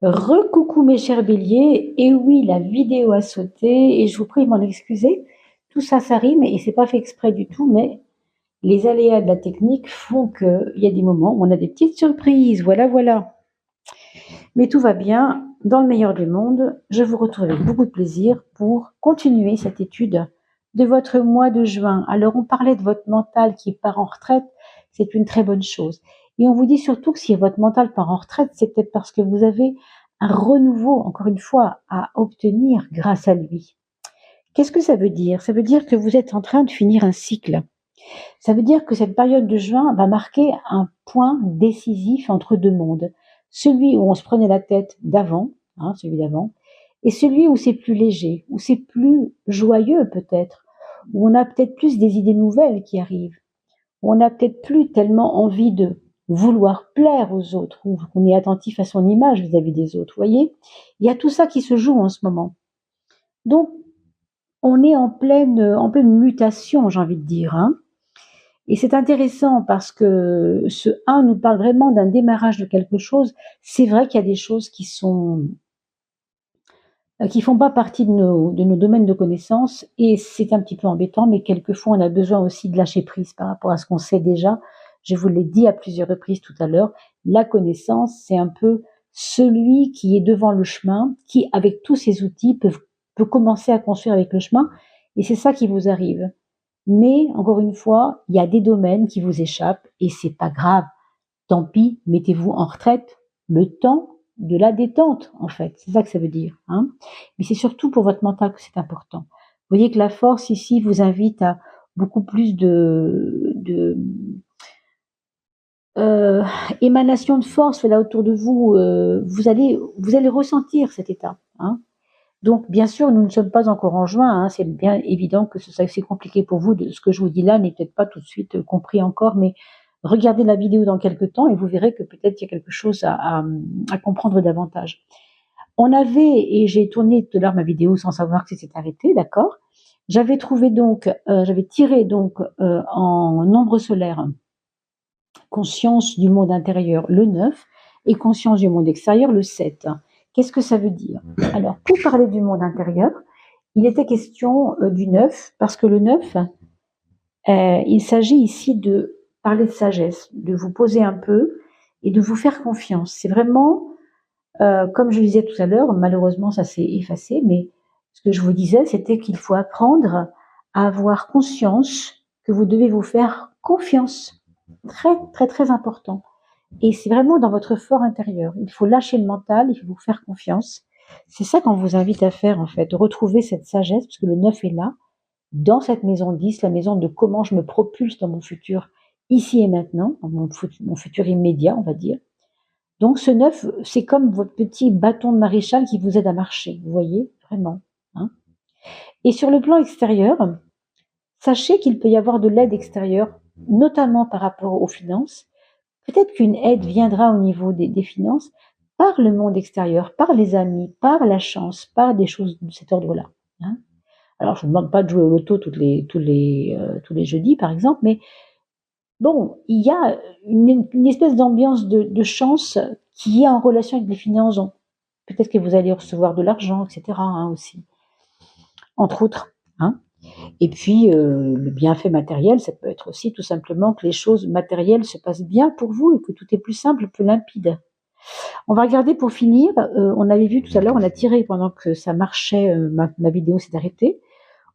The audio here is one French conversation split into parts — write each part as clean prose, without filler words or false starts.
Recoucou mes chers béliers, et oui, la vidéo a sauté, et je vous prie de m'en excuser. Tout ça, ça rime, et c'est pas fait exprès du tout, mais les aléas de la technique font qu'il y a des moments où on a des petites surprises, voilà, voilà. Mais tout va bien, dans le meilleur des mondes, je vous retrouve avec beaucoup de plaisir pour continuer cette étude de votre mois de juin. Alors, on parlait de votre mental qui part en retraite, c'est une très bonne chose. Et on vous dit surtout que si votre mental part en retraite, c'est peut-être parce que vous avez un renouveau, encore une fois, à obtenir grâce à lui. Qu'est-ce que ça veut dire? Ça veut dire que vous êtes en train de finir un cycle. Ça veut dire que cette période de juin va marquer un point décisif entre deux mondes. Celui où on se prenait la tête d'avant, celui d'avant, et celui où c'est plus léger, où c'est plus joyeux peut-être, où on a peut-être plus des idées nouvelles qui arrivent, où on n'a peut-être plus tellement envie de vouloir plaire aux autres, où on est attentif à son image vis-à-vis des autres. Vous voyez, il y a tout ça qui se joue en ce moment. Donc, on est en pleine mutation, j'ai envie de dire. Et c'est intéressant parce que ce 1 nous parle vraiment d'un démarrage de quelque chose. C'est vrai qu'il y a des choses qui font pas partie de nos domaines de connaissances et c'est un petit peu embêtant, mais quelquefois on a besoin aussi de lâcher prise par rapport à ce qu'on sait déjà. Je vous l'ai dit à plusieurs reprises tout à l'heure, la connaissance, c'est un peu celui qui est devant le chemin, qui, avec tous ses outils, peut commencer à construire avec le chemin, et c'est ça qui vous arrive. Mais, encore une fois, il y a des domaines qui vous échappent et c'est pas grave. Tant pis, mettez-vous en retraite. Le temps de la détente, en fait. C'est ça que ça veut dire. Mais c'est surtout pour votre mental que c'est important. Vous voyez que la force ici vous invite à beaucoup plus de euh, émanation de force là autour de vous. Vous allez ressentir cet état. Donc, bien sûr, nous ne sommes pas encore en juin. C'est bien évident que c'est compliqué pour vous. Ce que je vous dis là n'est peut-être pas tout de suite compris encore, mais regardez la vidéo dans quelques temps et vous verrez que peut-être il y a quelque chose à comprendre davantage. On avait, et j'ai tourné tout à l'heure ma vidéo sans savoir que c'était arrêté, d'accord. J'avais tiré donc en nombre solaire conscience du monde intérieur le 9 et conscience du monde extérieur le 7. Qu'est-ce que ça veut dire? Alors, pour parler du monde intérieur, il était question du 9, parce que le 9, il s'agit ici de parler de sagesse, de vous poser un peu et de vous faire confiance. C'est vraiment, comme je le disais tout à l'heure, malheureusement ça s'est effacé, mais ce que je vous disais, c'était qu'il faut apprendre à avoir conscience que vous devez vous faire confiance. Très, très, très important. Et c'est vraiment dans votre fort intérieur. Il faut lâcher le mental, il faut vous faire confiance. C'est ça qu'on vous invite à faire, en fait, retrouver cette sagesse, parce que le 9 est là, dans cette maison 10, la maison de comment je me propulse dans mon futur, ici et maintenant, dans mon futur immédiat, on va dire. Donc ce 9, c'est comme votre petit bâton de maréchal qui vous aide à marcher, vous voyez, vraiment. Et sur le plan extérieur, sachez qu'il peut y avoir de l'aide extérieure, notamment par rapport aux finances. Peut-être qu'une aide viendra au niveau des finances par le monde extérieur, par les amis, par la chance, par des choses de cet ordre-là. Alors, je ne vous demande pas de jouer au loto tous les jeudis, par exemple, mais bon, il y a une espèce d'ambiance de chance qui est en relation avec les finances. Peut-être que vous allez recevoir de l'argent, etc. Aussi, entre autres. Et puis, le bienfait matériel, ça peut être aussi tout simplement que les choses matérielles se passent bien pour vous et que tout est plus simple, plus limpide. On va regarder pour finir, on avait vu tout à l'heure, on a tiré pendant que ça marchait, ma vidéo s'est arrêtée.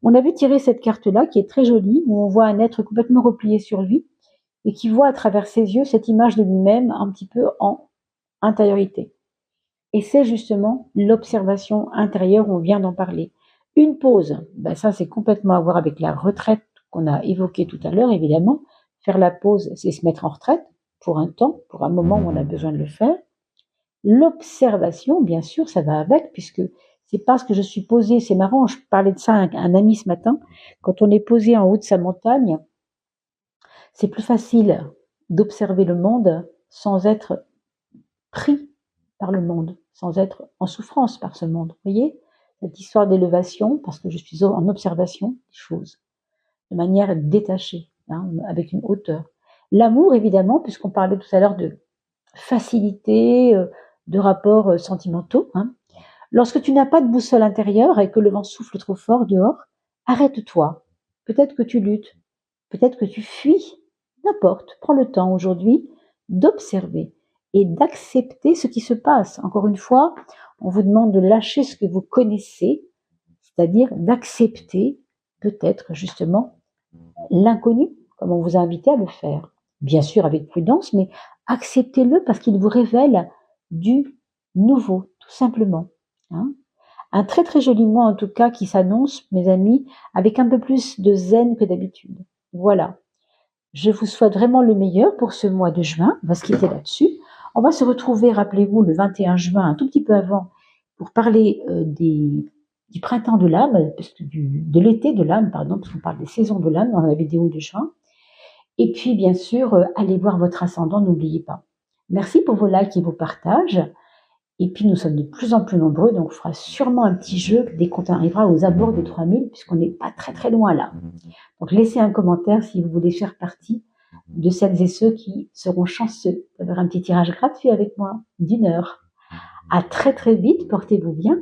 On avait tiré cette carte-là qui est très jolie, où on voit un être complètement replié sur lui et qui voit à travers ses yeux cette image de lui-même un petit peu en intériorité. Et c'est justement l'observation intérieure, on vient d'en parler. Une pause, ça c'est complètement à voir avec la retraite qu'on a évoquée tout à l'heure, évidemment. Faire la pause, c'est se mettre en retraite pour un temps, pour un moment où on a besoin de le faire. L'observation, bien sûr, ça va avec, puisque c'est parce que je suis posée, c'est marrant, je parlais de ça à un ami ce matin, quand on est posé en haut de sa montagne, c'est plus facile d'observer le monde sans être pris par le monde, sans être en souffrance par ce monde. Vous voyez, cette histoire d'élévation, parce que je suis en observation des choses, de manière détachée, avec une hauteur. L'amour, évidemment, puisqu'on parlait tout à l'heure de facilité, de rapports sentimentaux. Hein. Lorsque tu n'as pas de boussole intérieure et que le vent souffle trop fort dehors, arrête-toi. Peut-être que tu luttes, peut-être que tu fuis, n'importe. Prends le temps aujourd'hui d'observer et d'accepter ce qui se passe. Encore une fois, on vous demande de lâcher ce que vous connaissez, c'est-à-dire d'accepter peut-être justement l'inconnu, comme on vous a invité à le faire. Bien sûr avec prudence, mais acceptez-le parce qu'il vous révèle du nouveau, tout simplement. Hein. Un très très joli mois en tout cas qui s'annonce, mes amis, avec un peu plus de zen que d'habitude. Voilà. Je vous souhaite vraiment le meilleur pour ce mois de juin. On va se quitter là-dessus. On va se retrouver, rappelez-vous, le 21 juin, un tout petit peu avant, pour parler du printemps de l'âme, de l'été de l'âme, pardon, parce qu'on parle des saisons de l'âme dans la vidéo de juin. Et puis, bien sûr, allez voir votre ascendant, n'oubliez pas. Merci pour vos likes et vos partages. Et puis, nous sommes de plus en plus nombreux, donc on fera sûrement un petit jeu dès qu'on arrivera aux abords des 3000, puisqu'on n'est pas très très loin là. Donc, laissez un commentaire si vous voulez faire partie de celles et ceux qui seront chanceux d'avoir un petit tirage gratuit avec moi d'1 heure. À très très vite, portez-vous bien.